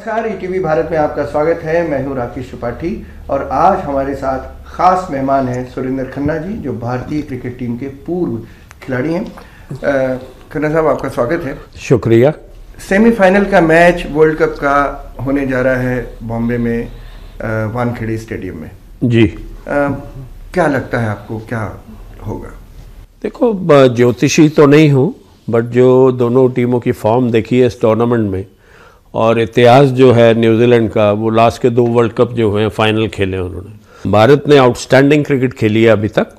नमस्कार, ईटीवी भारत में आपका स्वागत है। मैं हूं राकेश त्रिपाठी और आज हमारे साथ खास मेहमान हैं सुरेंद्र खन्ना जी, जो भारतीय क्रिकेट टीम के पूर्व खिलाड़ी हैं। खन्ना साहब, आपका स्वागत है। शुक्रिया। सेमीफाइनल का मैच वर्ल्ड कप का होने जा रहा है बॉम्बे में वानखेड़े स्टेडियम में जी। क्या लगता है आपको, क्या होगा? देखो, ज्योतिषी तो नहीं हूँ, बट जो दोनों टीमों की फॉर्म देखी है इस टूर्नामेंट में और इतिहास जो है न्यूजीलैंड का, वो लास्ट के 2 वर्ल्ड कप जो हुए फाइनल खेले उन्होंने। भारत ने आउटस्टैंडिंग क्रिकेट खेली है अभी तक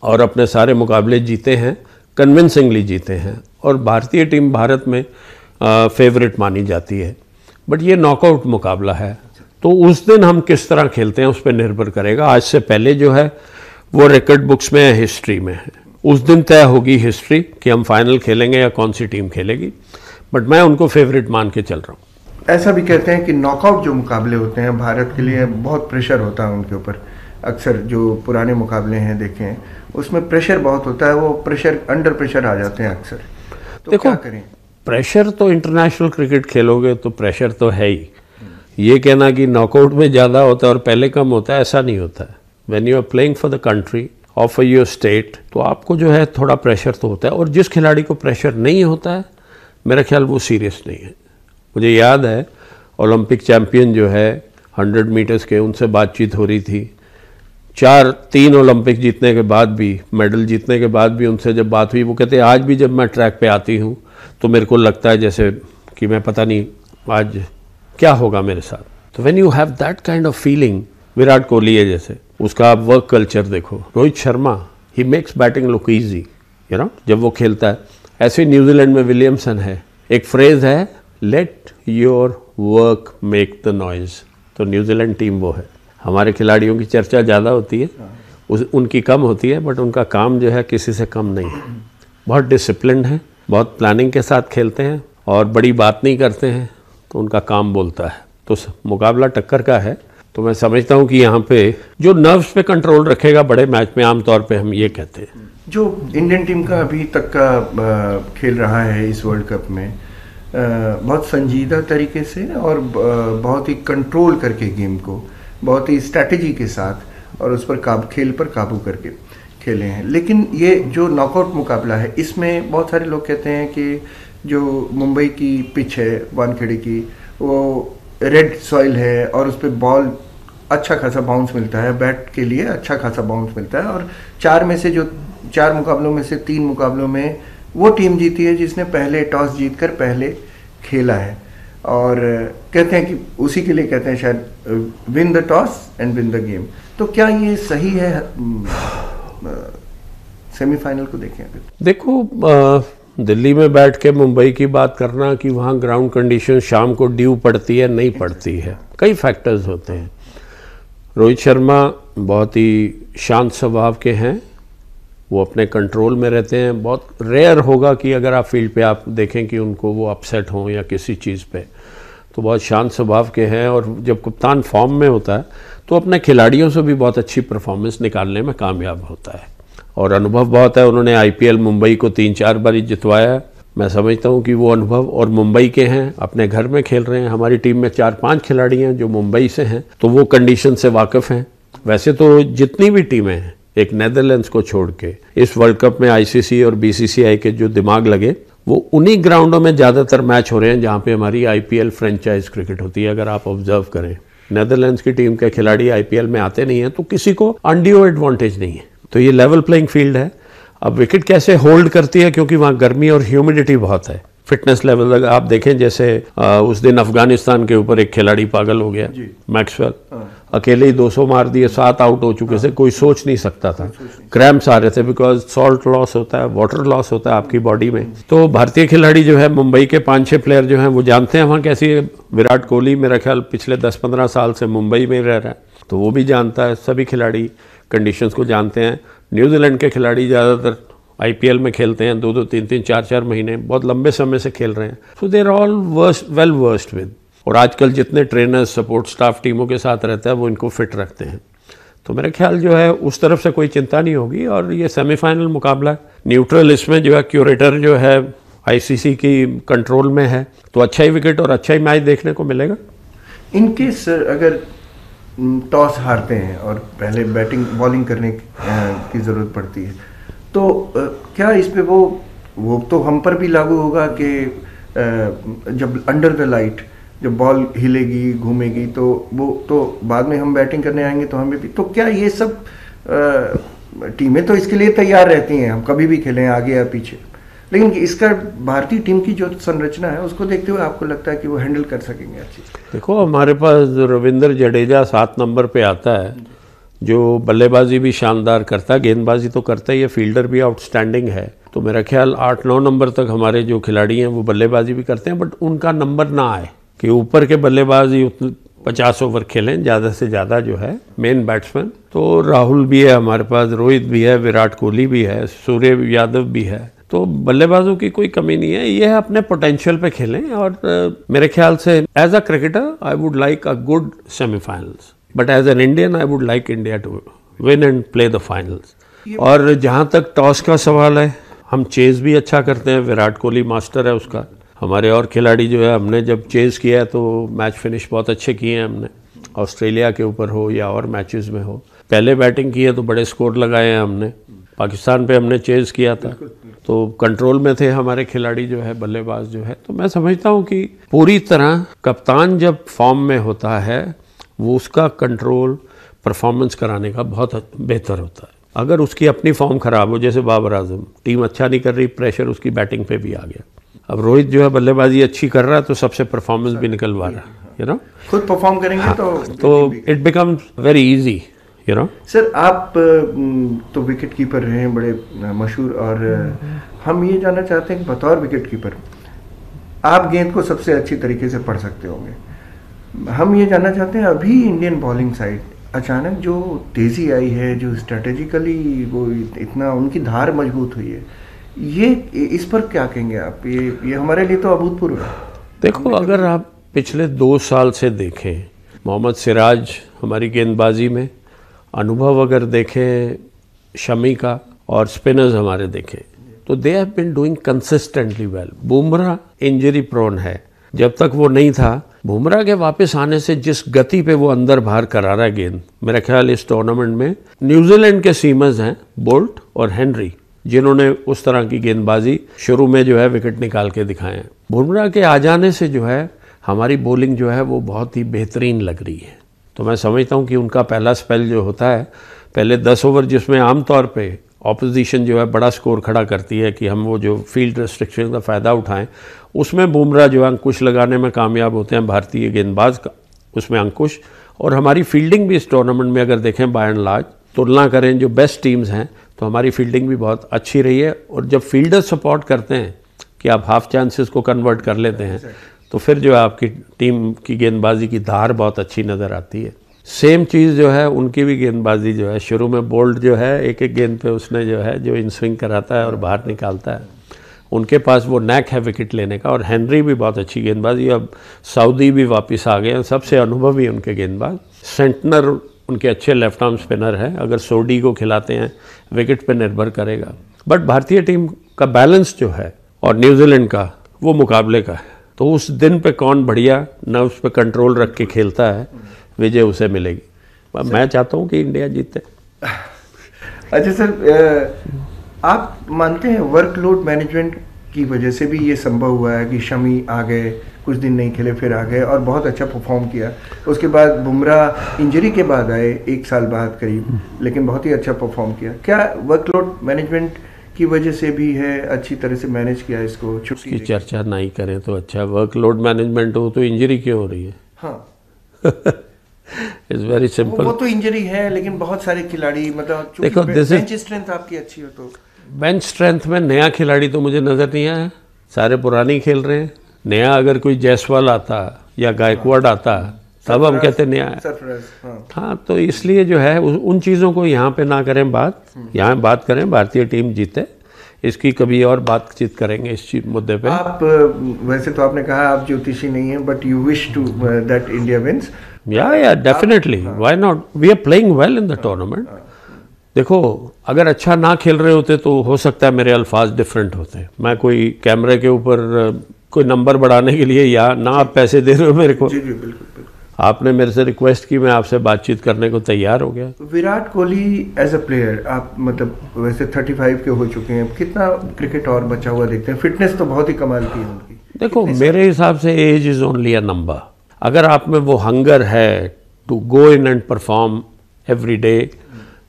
और अपने सारे मुकाबले जीते हैं, कन्विंसिंगली जीते हैं और भारतीय टीम भारत में फेवरेट मानी जाती है। बट ये नॉकआउट मुकाबला है, तो उस दिन हम किस तरह खेलते हैं उस पर निर्भर करेगा। आज से पहले जो है वो रिकॉर्ड बुक्स में है, हिस्ट्री में है। उस दिन तय होगी हिस्ट्री कि हम फाइनल खेलेंगे या कौन सी टीम खेलेगी, बट मैं उनको फेवरेट मान के चल रहा हूँ। ऐसा भी कहते हैं कि नॉकआउट जो मुकाबले होते हैं भारत के लिए बहुत प्रेशर होता है उनके ऊपर। अक्सर जो पुराने मुकाबले हैं देखे हैं, उसमें प्रेशर बहुत होता है, वो प्रेशर अंडर प्रेशर आ जाते हैं अक्सर। तो देखो, क्या करें? प्रेशर तो इंटरनेशनल क्रिकेट खेलोगे तो प्रेशर तो है ही। ये कहना कि नॉकआउट में ज़्यादा होता है और पहले कम होता है, ऐसा नहीं होता है। When you are playing for the country और फॉर योर स्टेट, तो आपको जो है थोड़ा प्रेशर तो होता है। और जिस खिलाड़ी को प्रेशर नहीं होता है, मेरा ख्याल वो सीरियस नहीं है। मुझे याद है ओलंपिक चैम्पियन जो है 100 मीटर्स के, उनसे बातचीत हो रही थी 3 ओलंपिक जीतने के बाद भी, मेडल जीतने के बाद भी उनसे जब बात हुई, वो कहते हैं आज भी जब मैं ट्रैक पे आती हूँ तो मेरे को लगता है जैसे कि मैं पता नहीं आज क्या होगा मेरे साथ। तो when you have that kind of feeling, Virat Kohli है जैसे, उसका आप वर्क कल्चर देखो। Rohit Sharma, he makes batting look easy, you know, जब वो खेलता है। ऐसे न्यूजीलैंड में विलियमसन है, एक फ्रेज है, let your work make the noise. तो न्यूजीलैंड टीम वो है। हमारे खिलाड़ियों की चर्चा ज़्यादा होती है, उनकी कम होती है, बट उनका काम जो है किसी से कम नहीं है। बहुत डिसिप्लिन है, बहुत प्लानिंग के साथ खेलते हैं और बड़ी बात नहीं करते हैं, तो उनका काम बोलता है। तो मुकाबला टक्कर का है। तो मैं समझता हूँ कि यहाँ पे जो नर्व्स पे कंट्रोल रखेगा बड़े मैच में, आमतौर पे हम ये कहते हैं। जो इंडियन टीम का अभी तक का खेल रहा है इस वर्ल्ड कप में, बहुत संजीदा तरीके से और बहुत ही कंट्रोल करके गेम को, बहुत ही स्ट्रैटेजी के साथ और उस पर खेल पर काबू करके खेले हैं। लेकिन ये जो नॉकआउट मुकाबला है, इसमें बहुत सारे लोग कहते हैं कि जो मुंबई की पिच है वानखेड़े की, वो रेड सॉइल है और उस पर बॉल अच्छा खासा बाउंस मिलता है, बैट के लिए अच्छा खासा बाउंस मिलता है। और 4 मुकाबलों में से 3 मुकाबलों में वो टीम जीती है जिसने पहले टॉस जीतकर पहले खेला है। और कहते हैं कि उसी के लिए कहते हैं शायद win the toss and win the game. तो क्या ये सही है? सेमीफाइनल को देखें अगर, देखो, दिल्ली में बैठ के मुंबई की बात करना कि वहाँ ग्राउंड कंडीशन शाम को ड्यू पड़ती है, नहीं पड़ती है, कई फैक्टर्स होते हैं। रोहित शर्मा बहुत ही शांत स्वभाव के हैं, वो अपने कंट्रोल में रहते हैं। बहुत रेयर होगा कि अगर आप फील्ड पे आप देखें कि उनको वो अपसेट हों या किसी चीज़ पे, तो बहुत शांत स्वभाव के हैं। और जब कप्तान फॉर्म में होता है तो अपने खिलाड़ियों से भी बहुत अच्छी परफॉर्मेंस निकालने में कामयाब होता है और अनुभव बहुत है। उन्होंने IPL मुंबई को 3-4 बार जितवाया है। मैं समझता हूँ कि वो अनुभव, और मुंबई के हैं, अपने घर में खेल रहे हैं। हमारी टीम में 4-5 खिलाड़ी हैं जो मुंबई से हैं, तो वो कंडीशन से वाकिफ़ हैं। वैसे तो जितनी भी टीमें हैं, एक नेदरलैंड्स को छोड़ के, इस वर्ल्ड कप में ICC और BCCI के जो दिमाग लगे, वो उन्हीं ग्राउंडों में ज़्यादातर मैच हो रहे हैं जहाँ पे हमारी IPL फ्रेंचाइज क्रिकेट होती है। अगर आप ऑब्जर्व करें, नेदरलैंड्स की टीम के खिलाड़ी IPL में आते नहीं हैं, तो किसी को अनड्यू एडवांटेज नहीं है। तो ये लेवल प्लेइंग फील्ड है। अब विकेट कैसे होल्ड करती है, क्योंकि वहाँ गर्मी और ह्यूमिडिटी बहुत है। फिटनेस लेवल अगर आप देखें, जैसे उस दिन अफगानिस्तान के ऊपर एक खिलाड़ी पागल हो गया, मैक्सवेल, अकेले ही 200 मार दिए, 7 आउट हो चुके थे। कोई सोच नहीं सकता था। क्रैम्प्स आ रहे थे, बिकॉज सॉल्ट लॉस होता है, वाटर लॉस होता है आपकी बॉडी में। तो भारतीय खिलाड़ी जो है, मुंबई के 5-6 प्लेयर जो हैं, वो जानते हैं वहाँ कैसी है। विराट कोहली मेरा ख्याल पिछले 10-15 साल से मुंबई में रह रहा है, तो वो भी जानता है। सभी खिलाड़ी कंडीशंस को जानते हैं। न्यूजीलैंड के खिलाड़ी ज़्यादातर IPL में खेलते हैं, 2-2, 3-3, 4-4 महीने, बहुत लंबे समय से खेल रहे हैं। So they are all well versed with. और आजकल जितने ट्रेनर्स, सपोर्ट स्टाफ टीमों के साथ रहता है, वो इनको फिट रखते हैं। तो मेरा ख्याल जो है उस तरफ से कोई चिंता नहीं होगी। और ये सेमीफाइनल मुकाबला न्यूट्रल, इसमें जो है क्यूरेटर जो है आईसीसी की कंट्रोल में है, तो अच्छा ही विकेट और अच्छा ही मैच देखने को मिलेगा। इनकेस अगर टॉस हारते हैं और पहले बैटिंग बॉलिंग करने की ज़रूरत पड़ती है, तो क्या इस पे वो तो हम पर भी लागू होगा कि जब अंडर द लाइट जब बॉल हिलेगी घूमेगी तो वो तो बाद में हम बैटिंग करने आएंगे तो हमें भी, तो क्या ये सब टीमें तो इसके लिए तैयार रहती हैं, हम कभी भी खेलें आगे या पीछे, लेकिन इसका भारतीय टीम की जो संरचना है उसको देखते हुए आपको लगता है कि वो हैंडल कर सकेंगे अच्छी? देखो, हमारे पास रविंद्र जडेजा 7 नंबर पे आता है, जो बल्लेबाजी भी शानदार करता है, गेंदबाजी तो करता ही है, फील्डर भी आउटस्टैंडिंग है। तो मेरा ख्याल 8-9 नंबर तक हमारे जो खिलाड़ी हैं वो बल्लेबाजी भी करते हैं, बट उनका नंबर ना आए कि ऊपर के बल्लेबाजी 50 ओवर खेलें ज़्यादा से ज़्यादा जो है मेन बैट्समैन। तो राहुल भी है हमारे पास, रोहित भी है, विराट कोहली भी है, सूर्य यादव भी है, तो बल्लेबाजों की कोई कमी नहीं है। ये है अपने पोटेंशियल पे खेलें, और मेरे ख्याल से as a cricketer I would like a good semifinals, but as an Indian I would like India to win and play the finals. और जहाँ तक टॉस का सवाल है, हम चेज भी अच्छा करते हैं, विराट कोहली मास्टर है उसका। हमारे और खिलाड़ी जो है, हमने जब चेज किया है तो मैच फिनिश बहुत अच्छे किए हैं हमने, ऑस्ट्रेलिया के ऊपर हो या और मैचेस में हो। पहले बैटिंग की है तो बड़े स्कोर लगाए हैं हमने, पाकिस्तान पे हमने चेज किया था तो कंट्रोल में थे हमारे खिलाड़ी जो है, बल्लेबाज जो है। तो मैं समझता हूँ कि पूरी तरह कप्तान जब फॉर्म में होता है वो उसका कंट्रोल परफॉर्मेंस कराने का बहुत बेहतर होता है। अगर उसकी अपनी फॉर्म खराब हो, जैसे बाबर आजम, टीम अच्छा नहीं कर रही, प्रेशर उसकी बैटिंग पे भी आ गया। अब रोहित जो है बल्लेबाजी अच्छी कर रहा है तो सबसे परफॉर्मेंस भी निकलवा रहा है, यू नो, खुद परफॉर्म करेंगे तो it becomes very easy, you know. Sir, आप तो विकेट कीपर रहे हैं बड़े मशहूर, और हम ये जानना चाहते हैं कि बतौर विकेट कीपर आप गेंद को सबसे अच्छी तरीके से पढ़ सकते होंगे। हम ये जानना चाहते हैं, अभी इंडियन बॉलिंग साइड अचानक जो तेज़ी आई है, जो स्ट्रेटेजिकली वो इतना उनकी धार मजबूत हुई है, ये इस पर क्या कहेंगे आप? ये हमारे लिए तो अभूतपूर्व है। देखो, अगर आप पिछले 2 साल से देखें, मोहम्मद सिराज हमारी गेंदबाजी में, अनुभव अगर देखें शमी का, और स्पिनर्स हमारे देखें, तो they have been doing consistently well. Bumrah injury prone है, जब तक वो नहीं था, बुमराह के वापस आने से जिस गति पे वो अंदर बाहर करा रहा है गेंद, मेरा ख्याल इस टूर्नामेंट में न्यूजीलैंड के सीमर्स हैं बोल्ट और हेनरी, जिन्होंने उस तरह की गेंदबाजी शुरू में जो है विकेट निकाल के दिखाए हैं। बुमराह के आ जाने से जो है हमारी बॉलिंग जो है वो बहुत ही बेहतरीन लग रही है। तो मैं समझता हूँ कि उनका पहला स्पेल जो होता है, पहले 10 ओवर जिसमें आमतौर पे ऑपोजिशन जो है बड़ा स्कोर खड़ा करती है कि हम वो जो फील्ड रेस्ट्रिक्शन का फ़ायदा उठाएं, उसमें बुमराह जो है अंकुश लगाने में कामयाब होते हैं, भारतीय गेंदबाज का उसमें अंकुश। और हमारी फील्डिंग भी इस टूर्नामेंट में अगर देखें बाय एंड लार्ज, तुलना करें जो बेस्ट टीम्स हैं, तो हमारी फील्डिंग भी बहुत अच्छी रही है। और जब फील्डर सपोर्ट करते हैं कि आप हाफ चांसेस को कन्वर्ट कर लेते हैं, तो फिर जो है आपकी टीम की गेंदबाजी की धार बहुत अच्छी नज़र आती है। सेम चीज़ जो है उनकी भी गेंदबाजी जो है, शुरू में बोल्ट जो है एक एक गेंद पे उसने जो है जो इन स्विंग कराता है और बाहर निकालता है, उनके पास वो नैक है विकेट लेने का। और हेनरी भी बहुत अच्छी गेंदबाजी, अब सऊदी भी वापस आ गए हैं, सबसे अनुभवी उनके गेंदबाज। सेंटनर उनके अच्छे लेफ्ट आर्म स्पिनर हैं, अगर सोडी को खिलाते हैं विकेट पे निर्भर करेगा। बट भारतीय टीम का बैलेंस जो है और न्यूजीलैंड का वो मुकाबले का है, तो उस दिन पे कौन बढ़िया नर्व्स पे कंट्रोल रख के खेलता है, विजय उसे मिलेगी। मैं चाहता हूँ कि इंडिया जीते। अच्छा सर, आप मानते हैं वर्कलोड मैनेजमेंट की वजह से भी ये संभव हुआ है कि शमी आ गए, कुछ दिन नहीं खेले, फिर आ गए और बहुत अच्छा परफॉर्म किया, उसके बाद बुमराह इंजरी के बाद आए 1 साल बाद करीब, लेकिन बहुत ही अच्छा परफॉर्म किया। क्या वर्कलोड मैनेजमेंट की वजह से भी है, अच्छी तरह से मैनेज किया इसको? छुट्टी की चर्चा नहीं करें तो अच्छा। वर्कलोड मैनेजमेंट हो तो इंजरी क्यों हो रही है? हाँ इट्स वेरी सिंपल। वो तो इंजरी है, लेकिन बहुत सारे खिलाड़ी, मतलब देखो, बेंच स्ट्रेंथ आपकी अच्छी हो तो बेंच स्ट्रेंथ में नया खिलाड़ी तो मुझे नज़र नहीं आया, सारे पुराने खेल रहे हैं। नया अगर कोई जायसवाल आता या गायकवाड़ आता तब हम कहते नया है। हाँ, तो इसलिए जो है उन चीज़ों को यहाँ पे ना करें बात, यहाँ बात करें भारतीय टीम जीते, इसकी कभी और बातचीत करेंगे इस मुद्दे पे। आप वैसे तो आपने कहा आप ज्योतिषी नहीं हैं, but you wish to that India wins. Yeah, definitely. Why not? We are playing well in the tournament. देखो, अगर अच्छा ना खेल रहे होते तो हो सकता है मेरे अल्फाज डिफरेंट होते। मैं कोई कैमरे के ऊपर कोई नंबर बढ़ाने के लिए, या ना आप पैसे दे रहे हो मेरे को, जी जी बिल्कुल बिल्कुल। आपने मेरे से रिक्वेस्ट की, मैं आपसे बातचीत करने को तैयार हो गया। Virat Kohli as a player, आप मतलब वैसे 35 के हो चुके हैं, कितना क्रिकेट और बचा हुआ देखते हैं? फिटनेस तो बहुत ही कमाल की है उनकी। देखो, मेरे हिसाब से age is only a number. अगर आप में वो हंगर है to go in and perform every day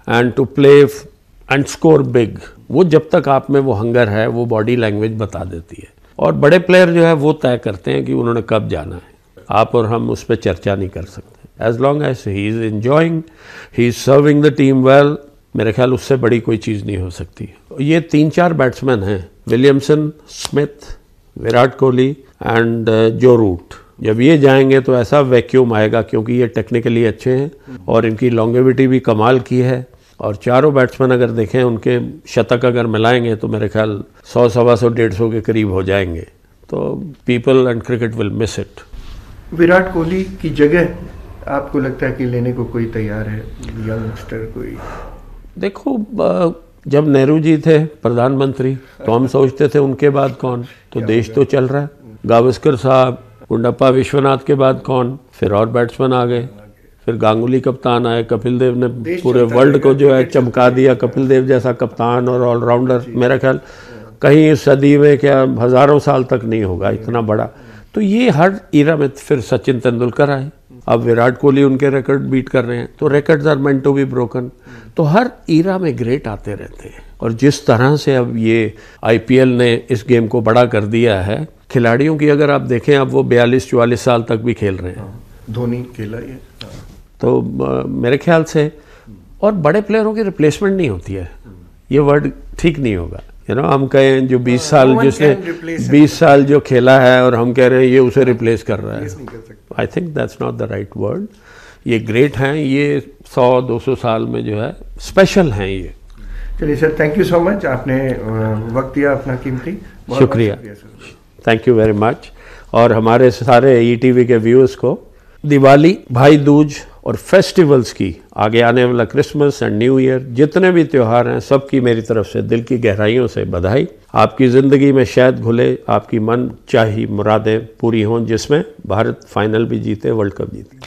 and to play and score big, वो जब तक आप में वो हंगर है, वो बॉडी लैंग्वेज बता देती है। और बड़े प्लेयर जो है वो तय करते हैं कि उन्होंने कब जाना है। आप और हम उस पर चर्चा नहीं कर सकते। As long as he is enjoying, he is serving the team well, मेरे ख्याल उससे बड़ी कोई चीज़ नहीं हो सकती। ये 3-4 बैट्समैन हैं, Williamson, Smith, Virat Kohli and जो रूट। जब ये जाएंगे तो ऐसा वैक्यूम आएगा, क्योंकि ये टेक्निकली अच्छे हैं और इनकी लॉन्गेविटी भी कमाल की है। और चारों बैट्समैन अगर देखें, उनके शतक अगर मिलाएंगे तो मेरे ख्याल 100, 125, 150 के करीब हो जाएंगे। तो people and cricket will miss it. Virat Kohli की जगह आपको लगता है कि लेने को कोई तैयार है, यंगस्टर कोई? देखो, जब नेहरू जी थे प्रधानमंत्री तो हम सोचते थे उनके बाद कौन, तो देश तो चल रहा है। गावस्कर साहब, गुंडप्पा विश्वनाथ के बाद कौन, फिर और बैट्समैन आ गए, फिर गांगुली कप्तान आए, कपिल देव ने पूरे वर्ल्ड को जो है चमका दिया। कपिल देव जैसा कप्तान और ऑलराउंडर मेरा ख्याल कहीं इस सदी में क्या हज़ारों साल तक नहीं होगा इतना बड़ा। तो ये हर ईरा में, फिर सचिन तेंदुलकर आए, अब विराट कोहली उनके रिकॉर्ड बीट कर रहे हैं। तो records are meant to be broken. तो हर ईरा में ग्रेट आते रहते हैं। और जिस तरह से अब ये आईपीएल ने इस गेम को बड़ा कर दिया है, खिलाड़ियों की अगर आप देखें, अब वो 42-44 साल तक भी खेल रहे हैं। धोनी खेला ये, तो मेरे ख्याल से, और बड़े प्लेयरों की रिप्लेसमेंट नहीं होती है, ये वर्ड ठीक नहीं होगा। हम कहें जो 20 साल, जिसने 20 साल जो खेला है और हम कह रहे हैं ये उसे रिप्लेस कर रहा है, I think that's not the right word. ये ग्रेट हैं, ये 100-200 साल में जो है स्पेशल हैं ये। चलिए sir, thank you so much, आपने वक्त दिया अपना कीमती। शुक्रिया, थैंक यू वेरी मच। और हमारे सारे ईटीवी के व्यूअर्स को दिवाली, भाई दूज और फेस्टिवल्स की, आगे आने वाला क्रिसमस एंड न्यू ईयर, जितने भी त्यौहार हैं, सबकी मेरी तरफ से दिल की गहराइयों से बधाई। आपकी ज़िंदगी में शहद घुले, आपकी मन चाही मुरादें पूरी हों, जिसमें भारत फाइनल भी जीते, वर्ल्ड कप जीते।